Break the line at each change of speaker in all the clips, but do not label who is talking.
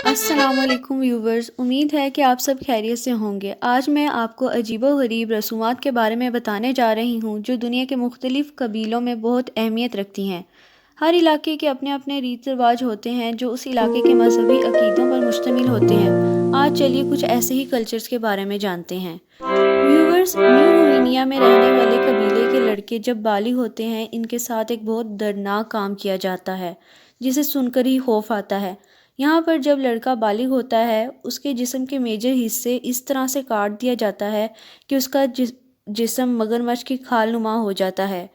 السلام علیکم ویورز، امید ہے کہ آپ سب خیریت سے ہوں گے۔ آج میں آپ کو عجیب و غریب رسومات کے بارے میں بتانے جا رہی ہوں جو دنیا کے مختلف قبیلوں میں بہت اہمیت رکھتی ہیں۔ ہر علاقے کے اپنے اپنے ریت رواج ہوتے ہیں جو اس علاقے کے مذہبی عقیدوں پر مشتمل ہوتے ہیں۔ آج چلیے کچھ ایسے ہی کلچرز کے بارے میں جانتے ہیں۔ ویورز، نیو گوینیا میں رہنے والے قبیلے کے لڑکے جب بالغ ہوتے ہیں ان کے ساتھ ایک بہت دردناک کام کیا جاتا ہے جسے سن کر ہی خوف آتا ہے۔ یہاں پر جب لڑکا بالغ ہوتا ہے اس کے جسم کے میجر حصے اس طرح سے کاٹ دیا جاتا ہے کہ اس کا جسم مگرمچھ کی کھال نما ہو جاتا ہے۔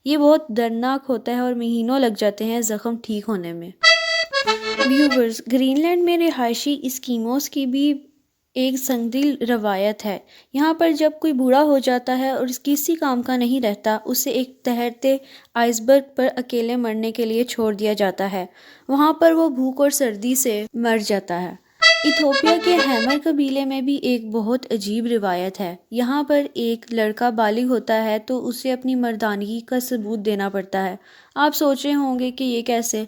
یہ بہت دردناک ہوتا ہے اور مہینوں لگ جاتے ہیں زخم ٹھیک ہونے میں۔ ویورز، گرین لینڈ میں رہائشی اسکیموز کی بھی ایک سنگدل روایت ہے۔ یہاں پر جب کوئی بوڑھا ہو جاتا ہے اور کسی کام کا نہیں رہتا اسے ایک تیرتے آئس برگ پر اکیلے مرنے کے لیے چھوڑ دیا جاتا ہے۔ وہاں پر وہ بھوک اور سردی سے مر جاتا ہے۔ ایتھوپیا کے ہیمر قبیلے میں بھی ایک بہت عجیب روایت ہے۔ یہاں پر ایک لڑکا بالغ ہوتا ہے تو اسے اپنی مردانگی کا ثبوت دینا پڑتا ہے۔ آپ سوچ رہے ہوں گے کہ یہ کیسے؟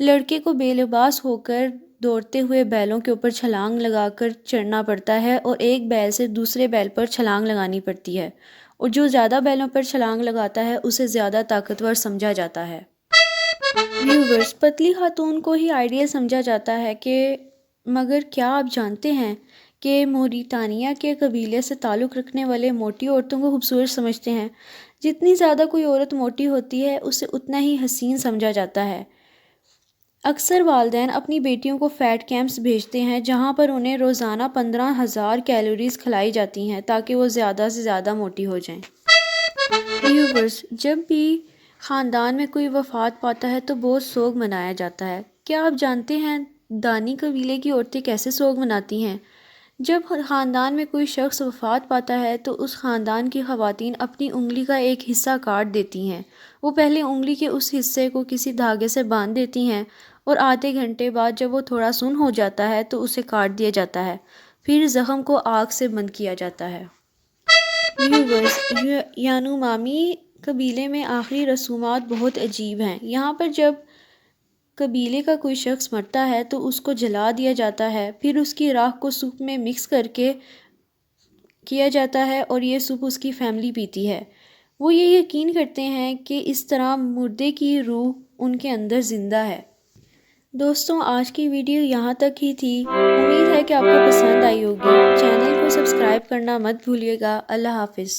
لڑکے کو بے لباس ہو کر دوڑتے ہوئے بیلوں کے اوپر چھلانگ لگا کر چڑھنا پڑتا ہے اور ایک بیل سے دوسرے بیل پر چھلانگ لگانی پڑتی ہے، اور جو زیادہ بیلوں پر چھلانگ لگاتا ہے اسے زیادہ طاقتور سمجھا جاتا ہے۔ ویورز، پتلی خاتون کو ہی آئیڈیل سمجھا جاتا ہے مگر کیا آپ جانتے ہیں کہ موریٹانیا کے قبیلے سے تعلق رکھنے والے موٹی عورتوں کو خوبصورت سمجھتے ہیں؟ جتنی زیادہ کوئی عورت موٹی ہوتی ہے اسے اتنا ہی حسین سمجھا جاتا ہے۔ اکثر والدین اپنی بیٹیوں کو فیٹ کیمپس بھیجتے ہیں جہاں پر انہیں روزانہ 15,000 کیلوریز کھلائی جاتی ہیں تاکہ وہ زیادہ سے زیادہ موٹی ہو جائیں۔ ویورز، جب بھی خاندان میں کوئی وفات پاتا ہے تو بہت سوگ منایا جاتا ہے۔ کیا آپ جانتے ہیں دانی قبیلے کی عورتیں کیسے سوگ مناتی ہیں؟ جب خاندان میں کوئی شخص وفات پاتا ہے تو اس خاندان کی خواتین اپنی انگلی کا ایک حصہ کاٹ دیتی ہیں۔ وہ پہلے انگلی کے اس حصے کو کسی دھاگے سے باندھ دیتی ہیں اور آدھے گھنٹے بعد جب وہ تھوڑا سن ہو جاتا ہے تو اسے کاٹ دیا جاتا ہے، پھر زخم کو آگ سے بند کیا جاتا ہے۔ ویورز، یانومامی قبیلے میں آخری رسومات بہت عجیب ہیں۔ یہاں پر جب قبیلے کا کوئی شخص مرتا ہے تو اس کو جلا دیا جاتا ہے، پھر اس کی راکھ کو سوپ میں مکس کیا جاتا ہے اور یہ سوپ اس کی فیملی پیتی ہے۔ وہ یہ یقین کرتے ہیں کہ اس طرح مردے کی روح ان کے اندر زندہ ہے۔ دوستوں، آج کی ویڈیو یہاں تک ہی تھی۔ امید ہے کہ آپ کو پسند آئی ہوگی۔ چینل کو سبسکرائب کرنا مت بھولیے گا۔ اللہ حافظ۔